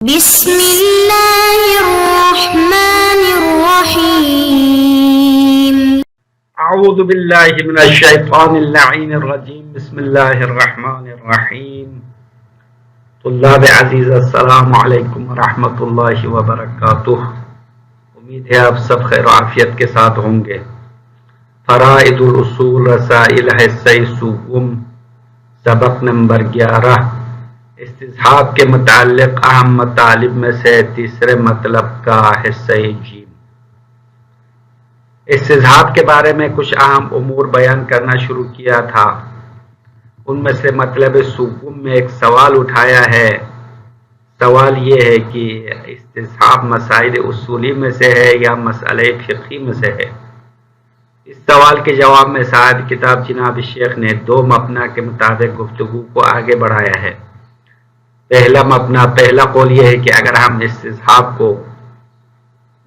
بسم الله الرحمن الرحيم. اعوذ باللہ من الشیطان اللعین الرجیم. بسم اللہ الرحمن الرحیم. طلاب عزیز السلام علیکم ورحمۃ اللہ وبرکاتہ. امید ہے آپ سب خیر و عافیت کے ساتھ ہوں گے. فرائض الاصول رسائل حصہ سوم سبق نمبر 11 استصحاب کے متعلق اہم مطالب میں سے تیسرے مطلب کا حصہ جیم. استصحاب کے بارے میں کچھ اہم امور بیان کرنا شروع کیا تھا. ان میں سے مطلب سوم میں ایک سوال اٹھایا ہے. سوال یہ ہے کہ استصحاب مسائل اصولی میں سے ہے یا مسئلہ فقہی میں سے ہے. اس سوال کے جواب میں صاحب کتاب جناب شیخ نے دو مبنا کے مطابق گفتگو کو آگے بڑھایا ہے. پہلا قول یہ ہے کہ اگر ہم استصحاب کو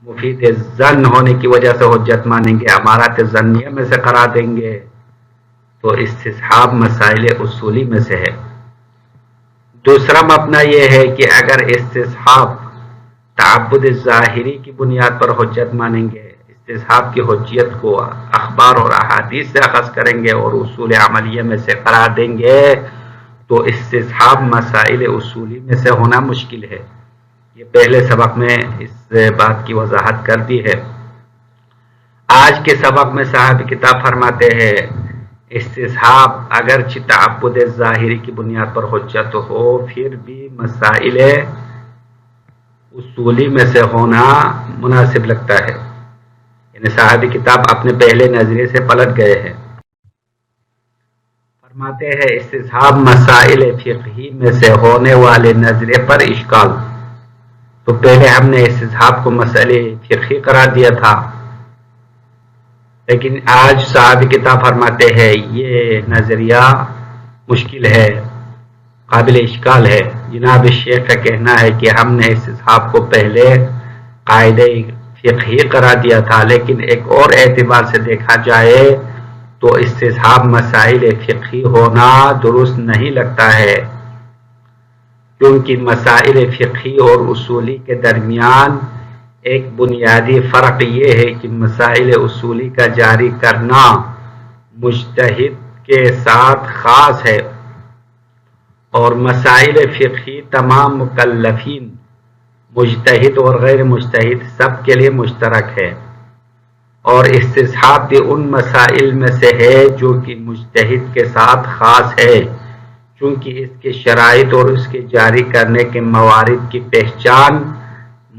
مفید ظن ہونے کی وجہ سے حجت مانیں گے، امارات ظنیہ میں سے قرار دیں گے، تو استصحاب مسائل اصولی میں سے ہے. دوسرا مبنا یہ ہے کہ اگر استصحاب تعبد ظاہری کی بنیاد پر حجت مانیں گے، استصحاب کی حجیت کو اخبار اور احادیث سے اخذ کریں گے اور اصول عملیہ میں سے قرار دیں گے، تو استصحاب مسائل اصولی میں سے ہونا مشکل ہے. یہ پہلے سبق میں اس بات کی وضاحت کر دی ہے. آج کے سبق میں صاحب کتاب فرماتے ہیں استصحاب اگرچہ تعبد ظاہری کی بنیاد پر حجت ہو، پھر بھی مسائل اصولی میں سے ہونا مناسب لگتا ہے. یعنی صاحب کتاب اپنے پہلے نظریے سے پلٹ گئے ہیں. فرماتے ہیں استصحاب مسائل فقہی میں سے ہونے والے نظریے پر اشکال. تو پہلے ہم نے استصحاب کو مسئلے فقہی قرار دیا تھا، لیکن آج صاحب کتاب فرماتے ہیں یہ نظریہ مشکل ہے، قابل اشکال ہے. جناب شیخ کا کہنا ہے کہ ہم نے استصحاب کو پہلے قاعدہ فقہی قرار دیا تھا، لیکن ایک اور اعتبار سے دیکھا جائے تو استصحاب مسائل فقہی ہونا درست نہیں لگتا ہے، کیونکہ مسائل فقہی اور اصولی کے درمیان ایک بنیادی فرق یہ ہے کہ مسائل اصولی کا جاری کرنا مجتہد کے ساتھ خاص ہے اور مسائل فقہی تمام مکلفین مجتہد اور غیر مجتہد سب کے لیے مشترک ہے. اور استصحاب بھی ان مسائل میں سے ہے جو کہ مجتہد کے ساتھ خاص ہے، چونکہ اس کے شرائط اور اس کے جاری کرنے کے موارد کی پہچان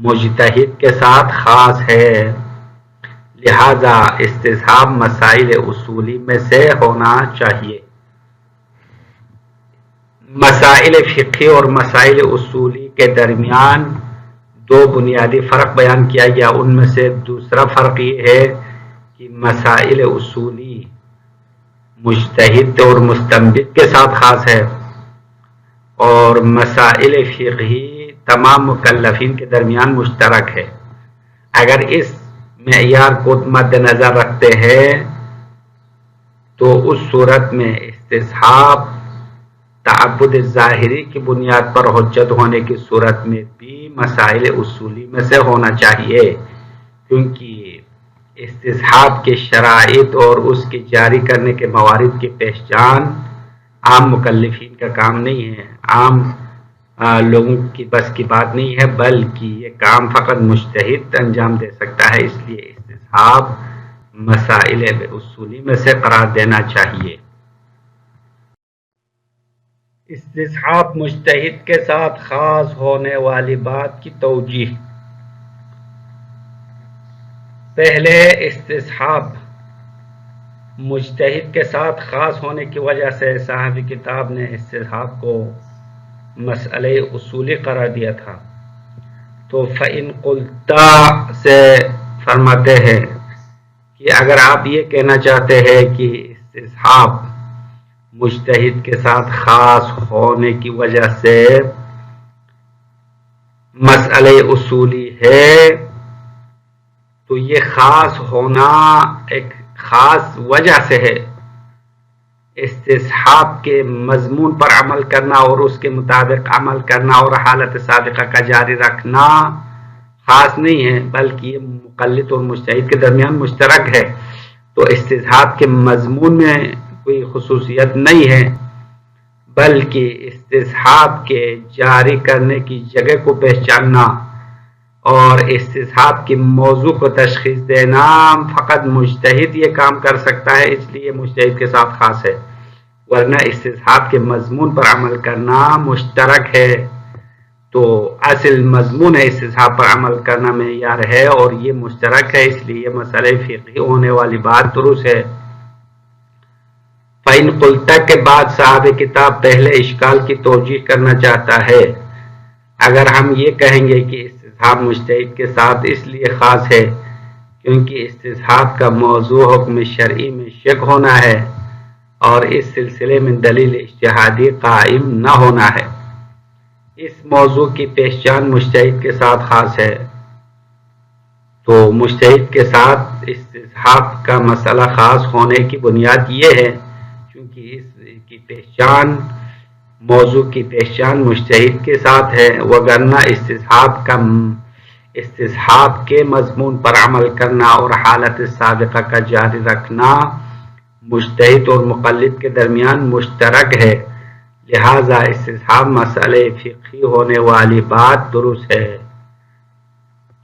مجتہد کے ساتھ خاص ہے. لہذا استصحاب مسائل اصولی میں سے ہونا چاہیے. مسائل فقہی اور مسائل اصولی کے درمیان دو بنیادی فرق بیان کیا گیا. ان میں سے دوسرا فرق یہ ہے کہ مسائل اصولی مجتہد اور مستنبط کے ساتھ خاص ہے اور مسائل فقہی تمام مکلفین کے درمیان مشترک ہے. اگر اس معیار کو مد نظر رکھتے ہیں تو اس صورت میں استصحاب تعبد ظاہری کی بنیاد پر حجت ہونے کی صورت میں بھی مسائل اصولی میں سے ہونا چاہیے، کیونکہ استصحاب کے شرائط اور اس کے جاری کرنے کے موارد کی پہچان عام مکلفین کا کام نہیں ہے، عام لوگوں کی بس کی بات نہیں ہے، بلکہ یہ کام فقط مجتہد انجام دے سکتا ہے. اس لیے استصحاب مسائل اصولی میں سے قرار دینا چاہیے. استصحاب مجتہد کے ساتھ خاص ہونے والی بات کی توجیہ. پہلے استصحاب مجتہد کے ساتھ خاص ہونے کی وجہ سے صاحب کتاب نے استصحاب کو مسئلہ اصولی قرار دیا تھا. تو فَإِن قُلْتَ سے فرماتے ہیں کہ اگر آپ یہ کہنا چاہتے ہیں کہ استصحاب مجتہد کے ساتھ خاص ہونے کی وجہ سے مسئلہ اصولی ہے، تو یہ خاص ہونا ایک خاص وجہ سے ہے. استصحاب کے مضمون پر عمل کرنا اور اس کے مطابق عمل کرنا اور حالت سابقہ کا جاری رکھنا خاص نہیں ہے، بلکہ یہ مقلد اور مجتہد کے درمیان مشترک ہے۔ تو استصحاب کے مضمون میں کوئی خصوصیت نہیں ہے، بلکہ استصحاب کے جاری کرنے کی جگہ کو پہچاننا اور استصحاب کی موضوع کو تشخیص دینا فقط مجتہد یہ کام کر سکتا ہے، اس لیے مجتہد کے ساتھ خاص ہے، ورنہ استصحاب کے مضمون پر عمل کرنا مشترک ہے۔ تو اصل مضمون استصحاب پر عمل کرنا معیار ہے اور یہ مشترک ہے، اس لیے یہ مسئلہ فقہی ہونے والی بات درست ہے۔ فَإِن قُلْتَ کے بعد صاحب کتاب پہلے اشکال کی توجیہ کرنا چاہتا ہے۔ اگر ہم یہ کہیں گے کہ استصحاب مجتہد کے ساتھ اس لیے خاص ہے کیونکہ استصحاب کا موضوع حکم شرعی میں شک ہونا ہے اور اس سلسلے میں دلیل اجتہادی قائم نہ ہونا ہے، اس موضوع کی پہچان مجتہد کے ساتھ خاص ہے، تو مجتہد کے ساتھ استصحاب کا مسئلہ خاص ہونے کی بنیاد یہ ہے کیونکہ اس کی پہچان موضوع کی پہچان مجتہد کے ساتھ ہے، وگرنہ استصحاب کے مضمون پر عمل کرنا اور حالت سابقہ کا جاری رکھنا مجتہد اور مقلد کے درمیان مشترک ہے، لہذا استصحاب مسئلہ فقہی ہونے والی بات درست ہے۔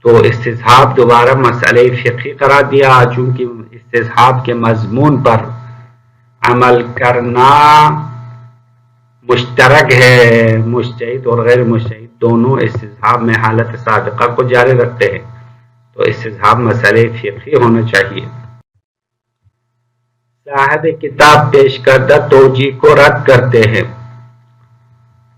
تو استصحاب دوبارہ مسئلہ فقہی قرار دیا چونکہ استصحاب کے مضمون پر عمل کرنا مشترک ہے، مجتہد اور غیر مجتہد دونوں استصحاب میں حالت سابقہ کو جاری رکھتے ہیں، تو استصحاب مسئلہ فقہی ہونا چاہیے۔ صاحب کتاب پیش کردہ توجیہ کو رد کرتے ہیں۔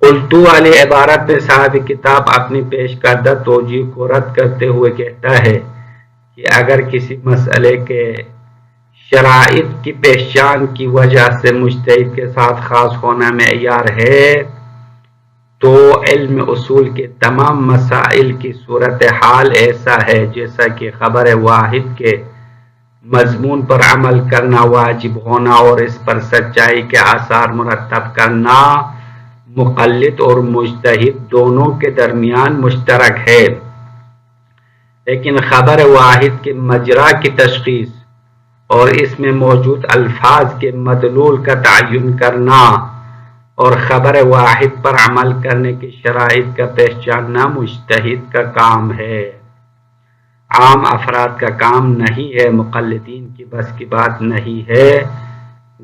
قلتو والی عبارت میں صاحب کتاب اپنی پیش کردہ توجیہ کو رد کرتے ہوئے کہتا ہے کہ اگر کسی مسئلے کے شرائط کی پہچان کی وجہ سے مجتہد کے ساتھ خاص ہونا معیار ہے تو علم اصول کے تمام مسائل کی صورتحال ایسا ہے جیسا کہ خبر واحد کے مضمون پر عمل کرنا واجب ہونا اور اس پر سچائی کے آثار مرتب کرنا مقلد اور مجتہد دونوں کے درمیان مشترک ہے، لیکن خبر واحد کے مجرا کی تشخیص اور اس میں موجود الفاظ کے مدلول کا تعین کرنا اور خبر واحد پر عمل کرنے کی شرائط کا پہچاننا مجتہد کا کام ہے، عام افراد کا کام نہیں ہے، مقلدین کی بس کی بات نہیں ہے۔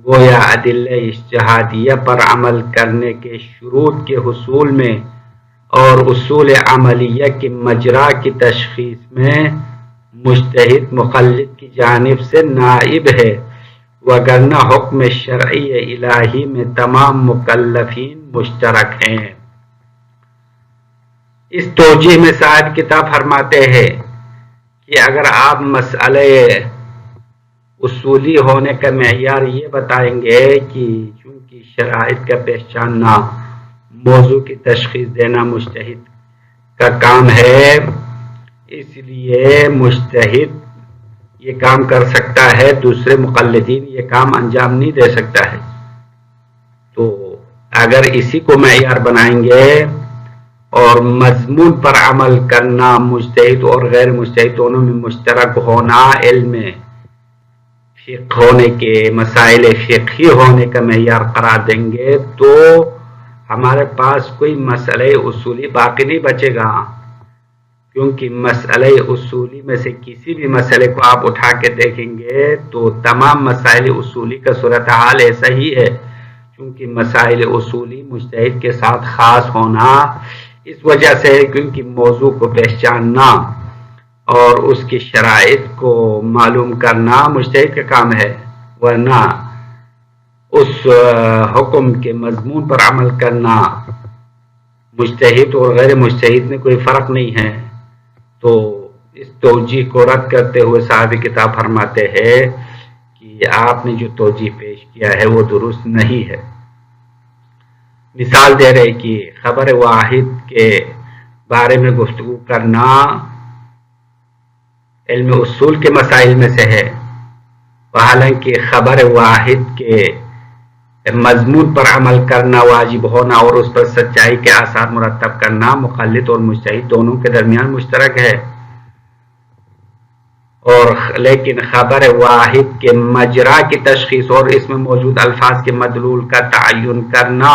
گویا ادلہ اجتہادیہ پر عمل کرنے کے شروط کے حصول میں اور اصول عملیہ کے مجرا کی تشخیص میں مجتہد مقلد کی جانب سے نائب ہے، وگرنہ حکم شرعی الہی میں تمام مکلفین مشترک ہیں۔ اس توجیہ میں صاحب کتاب فرماتے ہیں کہ اگر آپ مسئلہ اصولی ہونے کا معیار یہ بتائیں گے کہ چونکہ شرائط کا پہچاننا موضوع کی تشخیص دینا مجتہد کا کام ہے، اس لیے مجتہد یہ کام کر سکتا ہے، دوسرے مقلدین یہ کام انجام نہیں دے سکتا ہے، تو اگر اسی کو معیار بنائیں گے اور مضمون پر عمل کرنا مجتہد اور غیر مجتہد دونوں میں مشترک ہونا علم فقہ ہونے کے مسائل فقہی ہونے کا معیار قرار دیں گے تو ہمارے پاس کوئی مسئلہ اصولی باقی نہیں بچے گا، کیونکہ مسئلہ اصولی میں سے کسی بھی مسئلے کو آپ اٹھا کے دیکھیں گے تو تمام مسائل اصولی کا صورتحال ایسا ہی ہے، کیونکہ مسائل اصولی مجتہد کے ساتھ خاص ہونا اس وجہ سے ہے کیونکہ موضوع کو پہچاننا اور اس کی شرائط کو معلوم کرنا مجتہد کا کام ہے، ورنہ اس حکم کے مضمون پر عمل کرنا مجتہد اور غیر مجتہد میں کوئی فرق نہیں ہے۔ تو اس توجیہ کو رد کرتے ہوئے صاحب کتاب فرماتے ہیں کہ آپ نے جو توجیہ پیش کیا ہے وہ درست نہیں ہے۔ مثال دے رہے کہ خبر واحد کے بارے میں گفتگو کرنا علم اصول کے مسائل میں سے ہے، حالانکہ خبر واحد کے مضمون پر عمل کرنا واجب ہونا اور اس پر سچائی کے آثار مرتب کرنا مقلد اور مجتہد دونوں کے درمیان مشترک ہے، اور لیکن خبر واحد کے مجرا کی تشخیص اور اس میں موجود الفاظ کے مدلول کا تعین کرنا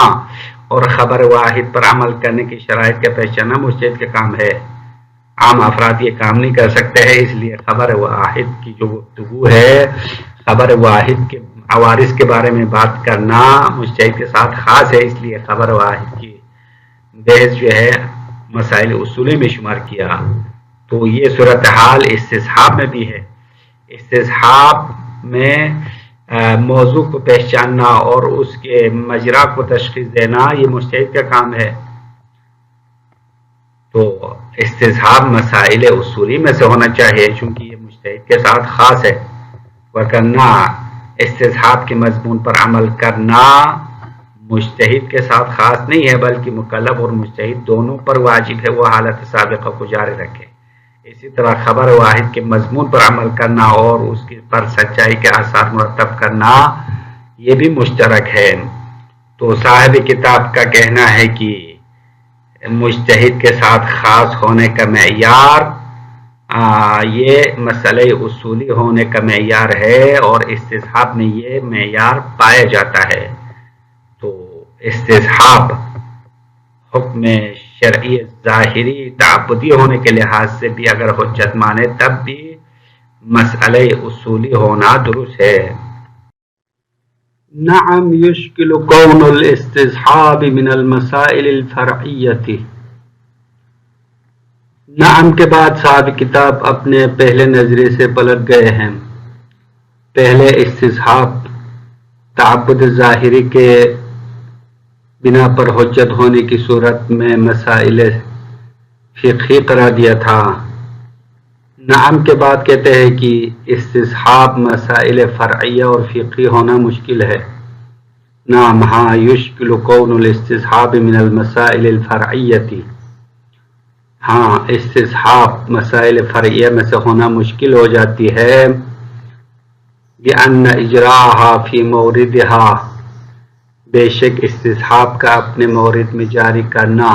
اور خبر واحد پر عمل کرنے کی شرائط کا پہچاننا مجتہد کا کام ہے۔ عام افراد یہ کام نہیں کر سکتے ہیں، اس لیے خبر واحد کی جو گفتگو ہے، خبر واحد کے عوارض کے بارے میں بات کرنا مجتہد کے ساتھ خاص ہے، اس لیے خبر واحد کی بحث جو ہے مسائل اصولی میں شمار کیا۔ تو یہ صورتحال استصحاب میں بھی ہے۔ استصحاب میں موضوع کو پہچاننا اور اس کے مجرا کو تشخیص دینا یہ مجتہد کا کام ہے۔ تو استصحاب مسائل اصولی میں سے ہونا چاہیے چونکہ یہ مجتہد کے ساتھ خاص ہے، ورنہ استصحاب کے مضمون پر عمل کرنا مجتہد کے ساتھ خاص نہیں ہے بلکہ مکلف اور مجتہد دونوں پر واجب ہے وہ حالت سابقہ کو جاری رکھے۔ اسی طرح خبر واحد کے مضمون پر عمل کرنا اور اس پر سچائی کے آثار مرتب کرنا یہ بھی مشترک ہے۔ تو صاحب کتاب کا کہنا ہے کہ مجتہد کے ساتھ خاص ہونے کا معیار یہ مسئلہ اصولی ہونے کا معیار ہے اور استصحاب میں یہ معیار پایا جاتا ہے۔ تو استصحاب حکم شرعی ظاہری تعبدی ہونے کے لحاظ سے بھی اگر حجت مانے تب بھی مسئلہ اصولی ہونا درست ہے۔ نعم يشكل كون الاستصحاب من المسائل الفرعیۃ۔ نعم کے بعد صاحب کتاب اپنے پہلے نظریے سے پلٹ گئے ہیں۔ پہلے استصحاب تعبد ظاہری کے بنا پر حجت ہونے کی صورت میں مسائل فقہی قرار دیا تھا۔ نعم کے بعد کہتے ہیں کہ استصحاب مسائل فرعیہ اور فقہی ہونا مشکل ہے۔ نعم ہاں یشکل کون الاستصحاب من المسائل الفرعیۃ، ہاں استصحاب مسائل فرعیہ میں سے ہونا مشکل ہو جاتی ہے۔ بِأَنَّ إِجْرَاءَهَا فِي مَوْرِدِهَا، بے شک استصحاب کا اپنے مورد میں جاری کرنا،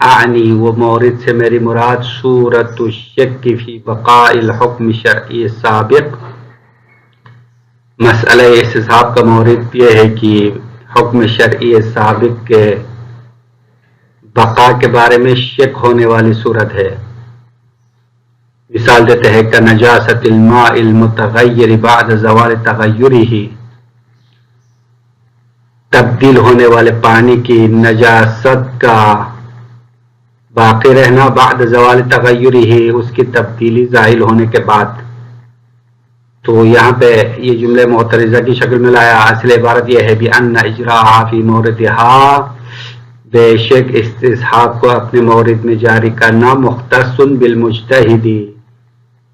اعنی وہ مورد سے میری مراد صورت الشک فی بقاء الحکم شرعی سابق، مسئلہ استصحاب کا مورد یہ ہے کہ حکم شرعی سابق کے بقا کے بارے میں شک ہونے والی صورت ہے۔ مثال دیتے ہیں کہ نجاست الماء المتغیر بعد زوال تغیرہ، تبدیل ہونے والے پانی کی نجاست کا باقی رہنا بعد زوال تغیرہ، اس کی تبدیلی زائل ہونے کے بعد۔ تو یہاں پہ یہ جملے معترضہ کی شکل میں لایا، اصل عبارت یہ ہے بِأَنَّ إِجْرَاءَهَا فِي مَوْرِدِهَا، بے شک استصحاب کو اپنے مورد میں جاری کرنا مختص بالمجتہد،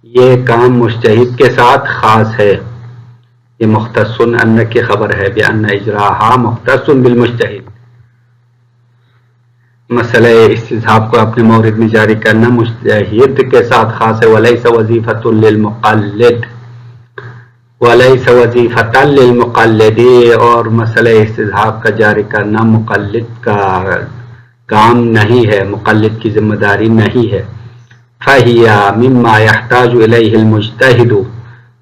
یہ کام مجتہد کے ساتھ خاص ہے۔ یہ مختص ان کی خبر ہے، بِأَنَّ إِجْرَاءَهَا مختص بالمجتہد، مسئلہ استصحاب کو اپنے مورد میں جاری کرنا مجتہد کے ساتھ خاص ہے۔ وَلَيْسَ وَظِيفَةٌ لِلْمُقَلِّدِ، وَلَيْسَ وَظِيفَةً لِلْمُقَلِّدِ، اور مسئلہ استصحاب کا جاری کرنا مقلد کا کام نہیں ہے، مقلد کی ذمہ داری نہیں ہے۔ فَهِيَ مِمَّا يَحْتَاجُ إِلَيْهِ الْمُجْتَهِدُ،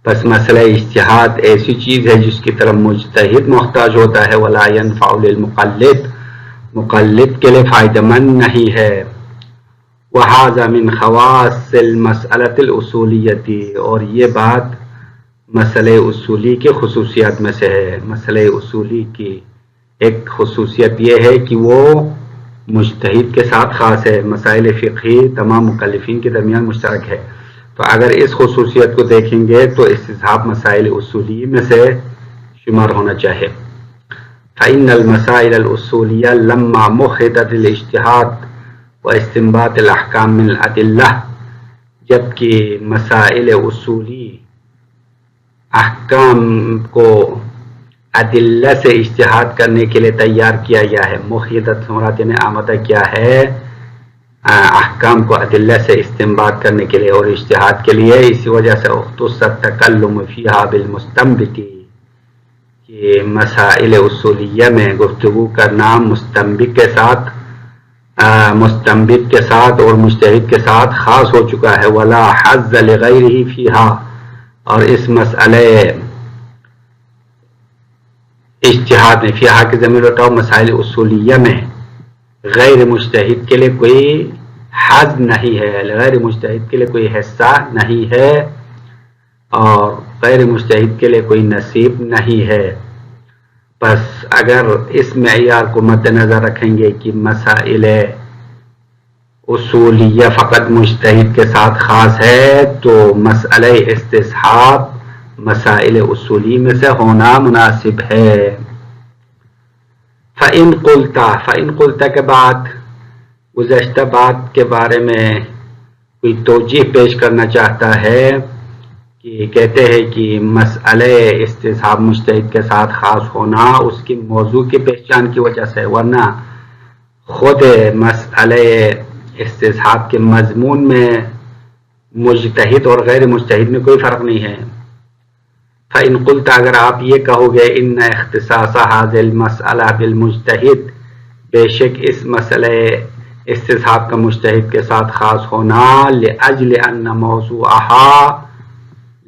پس مسئلہ اجتہاد ایسی چیز ہے جس کی طرف مجتہد محتاج ہوتا ہے۔ وَلَا يَنْفَعُ لِلْمُقَلِّدِ، مقلد کے لیے فائدہ مند نہیں ہے۔ وَهَذَا مِنْ خَوَاصِ الْمَسْأَلَةِ الْأُصُولِيَّةِ، اور یہ بات مسئلہ اصولی کی خصوصیات میں سے ہے۔ مسئلہ اصولی کی ایک خصوصیت یہ ہے کہ وہ مجتہد کے ساتھ خاص ہے، مسائل فقہی تمام مکلفین کے درمیان مشترک ہے۔ تو اگر اس خصوصیت کو دیکھیں گے تو استصحاب مسائل اصولی میں سے شمار ہونا چاہیے۔ فَإِنَّ الْمَسَائِلَ الْأُصُولِيَّةَ لَمَّا مُخِّضَتْ لِلْاجْتِهَادِ وَاسْتِنبَاطِ الْأَحْكَامِ مِنْ الْأَدِلَّةِ، جبکہ مسائل اصولی احکام کو ادلہ سے اجتہاد کرنے کے لیے تیار کیا گیا ہے۔ مخیدت مراد یعنی آمدہ کیا ہے احکام کو ادلہ سے استنباط کرنے کے لیے اور اجتہاد کے لیے، اسی وجہ سے اختص التکلم فیہا بالمستنبط، کہ مسائل اصولیہ میں گفتگو کرنا مستنبط کے ساتھ اور مجتہد کے ساتھ خاص ہو چکا ہے. ولا حظ لغیرہ فیہا، اور اس مسئلے اجتہاد میں، فیہا کی ضمیر اٹھاؤ، مسائل اصولیہ میں غیر مجتہد کے لیے کوئی حظ نہیں ہے، غیر مجتہد کے لیے کوئی حصہ نہیں ہے اور غیر مجتہد کے لیے کوئی نصیب نہیں ہے. بس اگر اس معیار کو مد نظر رکھیں گے کہ مسائل اصولیہ فقط مجتہد کے ساتھ خاص ہے، تو مسئلہ استصحاب مسائل اصولی میں سے ہونا مناسب ہے. فَإِن قُلْتَ کے بعد گزشتہ بات کے بارے میں کوئی توجیہ پیش کرنا چاہتا ہے کہ کہتے ہیں کہ مسئلہ استصحاب مجتہد کے ساتھ خاص ہونا اس کی موضوع کی پہچان کی وجہ سے، ورنہ خود مسئلہ استصحاب کے مضمون میں مجتہد اور غیر مجتہد میں کوئی فرق نہیں ہے. فَإِن قُلْتَ، اگر آپ یہ کہو گے، ان اختصاص هذه المسئلہ بالمجتہد، بے شک اس مسئلہ استصحاب کا مجتہد کے ساتھ خاص ہونا، لأجل ان موضوعها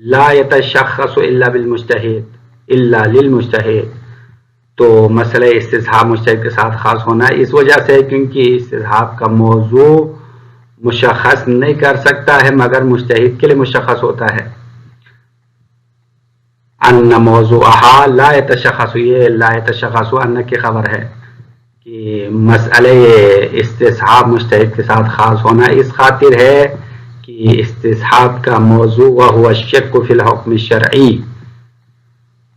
لا يتشخص الا بالمجتہد الا للمجتہد، تو مسئلہ استصحاب مجتہد کے ساتھ خاص ہونا اس وجہ سے کیونکہ استصحاب کا موضوع مشخص نہیں کر سکتا ہے مگر مجتہد کے لیے مشخص ہوتا ہے. ان موضوعها لا يتشخص، یہ لا يتشخص ان کی خبر ہے کہ مسئلہ استصحاب مجتہد کے ساتھ خاص ہونا اس خاطر ہے کہ استصحاب کا موضوع وهو الشک فی الحکم الشرعی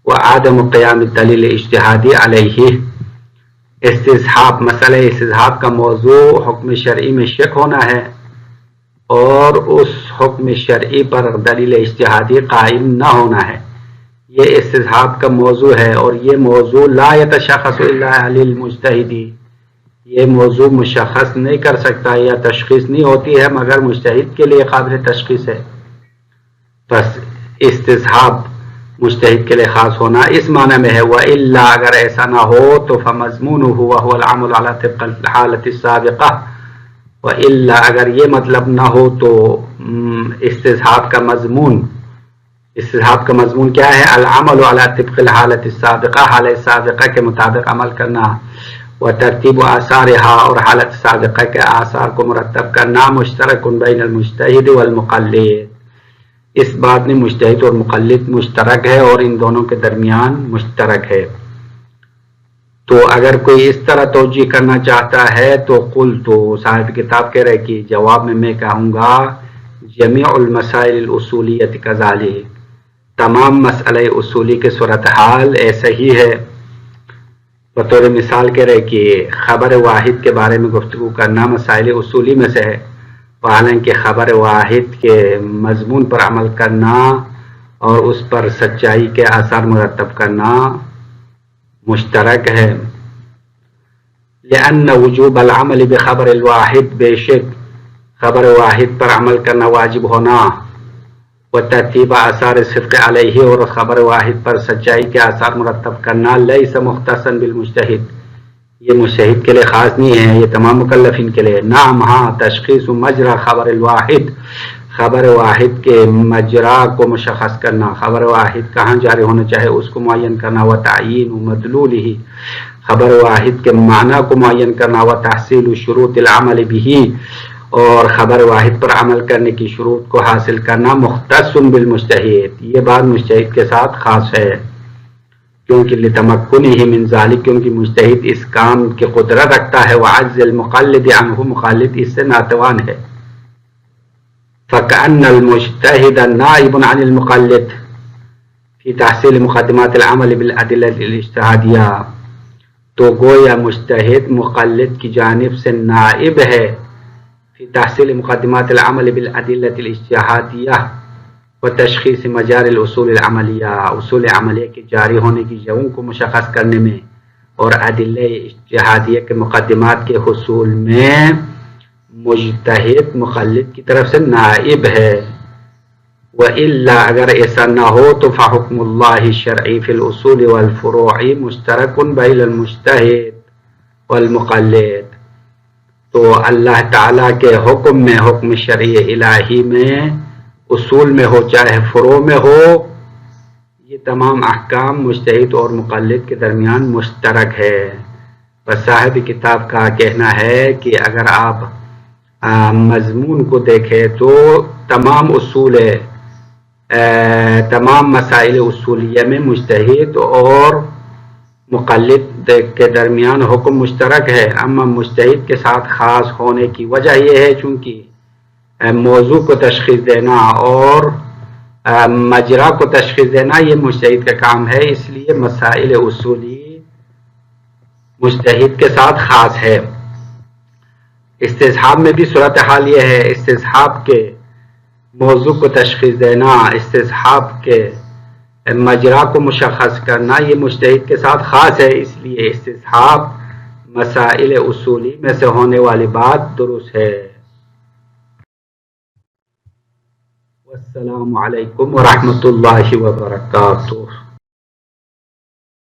وعدم قیام الدلیل اجتہادی علیہ. استصحاب، مسئلہ استصحاب کا موضوع حکم شرعی میں شک ہونا ہے اور اس حکم شرعی پر دلیل اجتہادی قائم نہ ہونا ہے. یہ استصحاب کا موضوع ہے اور یہ موضوع لا يتشخص الا للمجتہد، یہ موضوع مشخص نہیں کر سکتا یا تشخیص نہیں ہوتی ہے مگر مجتہد کے لیے قابل تشخیص ہے. بس استصحاب مجتہد کے لیے خاص ہونا اس معنی میں ہے. وَإِلَّا، اگر ایسا نہ ہو تو فَمَضْمُونُهُ وَهُوَ الْعَمَلُ عَلَى طِبْقِ الْحَالَةِ السَّابِقَةِ. وَإِلَّا، اگر یہ مطلب نہ ہو تو استصحاب کا مضمون کیا ہے؟ العمل علی طبق الحالت السابقہ، حالت سابقہ کے مطابق عمل کرنا، و ترتیب آثارها، اور حالت سابقہ کے آثار کو مرتب کرنا، مشترک بین المجتہد والمقلد. اس بات میں مجتہد اور مقلد مشترک ہے اور ان دونوں کے درمیان مشترک ہے. تو اگر کوئی اس طرح توجیہ کرنا چاہتا ہے تو قل، تو صاحب کتاب کہہ رہے کہ جواب میں کہوں گا جمیع المسائل الاصولیت کذالک، تمام مسئلہ اصولی کے صورتحال ایسا ہی ہے. بطور مثال کہہ رہے کہ خبر واحد کے بارے میں گفتگو کرنا مسائل اصولی میں سے ہے، حالانکہ خبر واحد کے مضمون پر عمل کرنا اور اس پر سچائی کے آثار مرتب کرنا مشترک ہے. لأن وجوب العمل بخبر الواحد، بے شک خبر واحد پر عمل کرنا واجب ہونا، و ترتیب آثار صدق علیہ، اور خبر واحد پر سچائی کے آثار مرتب کرنا، لیس مختصا بالمجتہد، یہ مجتہد کے لیے خاص نہیں ہے، یہ تمام مکلفین کے لیے. نعم، ہاں، تشخیص مجرا خبر الواحد، خبر واحد کے مجرا کو مشخص کرنا، خبر واحد کہاں جاری ہونا چاہے اس کو معین کرنا، و تعیین مدلولہ، خبر واحد کے معنی کو معین کرنا، و تحصیل شروط العمل بہ، اور خبر واحد پر عمل کرنے کی شروط کو حاصل کرنا، مختص بالمجتہد، یہ بات مجتہد کے ساتھ خاص ہے. کیونکہ لتمکنہ من ذالک، کیونکہ مجتہد اس کام کی قدرت رکھتا ہے، وعجز المقلد عنہ، مقلد اس سے ناتوان ہے. فکأن المجتہد نائب عن المقلد فی تحصیل مقدمات العمل بالادلہ الاجتہادیہ، تو گویا مجتہد مقلد کی جانب سے نائب ہے فی تحصیل مقدمات العمل بالادلہ الاجتہادیہ و تشخیص مجاری الاصول العملیہ، اصول عملیہ کے جاری ہونے کی جگہوں کو مشخص کرنے میں اور ادلہ اجتہادیہ کے مقدمات کے حصول میں مجتہد مقلد کی طرف سے نائب ہے. وَإِلَّا اگر ایسا نہ ہو تو فحکم اللہ شرعی فی الاصول والفروع مشترک بین المجتہد والمقلد، تو اللہ تعالیٰ کے حکم میں، حکم شرعی الہی میں، اصول میں ہو چاہے فروع میں ہو، یہ تمام احکام مجتہد اور مقلد کے درمیان مشترک ہے۔ بس صاحب کتاب کا کہنا ہے کہ اگر آپ مضمون کو دیکھیں تو تمام اصول تمام مسائل اصولیہ میں مجتہد اور مقلد کے درمیان حکم مشترک ہے، اما مجتہد کے ساتھ خاص ہونے کی وجہ یہ ہے چونکہ موضوع کو تشخیص دینا اور مجرا کو تشخیص دینا یہ مجتہد کا کام ہے، اس لیے مسائل اصولی مجتہد کے ساتھ خاص ہے۔ استصحاب میں بھی صورتحال یہ ہے، استصحاب کے موضوع کو تشخیص دینا، استصحاب کے مجرا کو مشخص کرنا یہ مجتہد کے ساتھ خاص ہے، اس لیے استصحاب مسائل اصولی میں سے ہونے والی بات درست ہے۔ والسلام علیکم ورحمۃ اللہ وبرکاتہ۔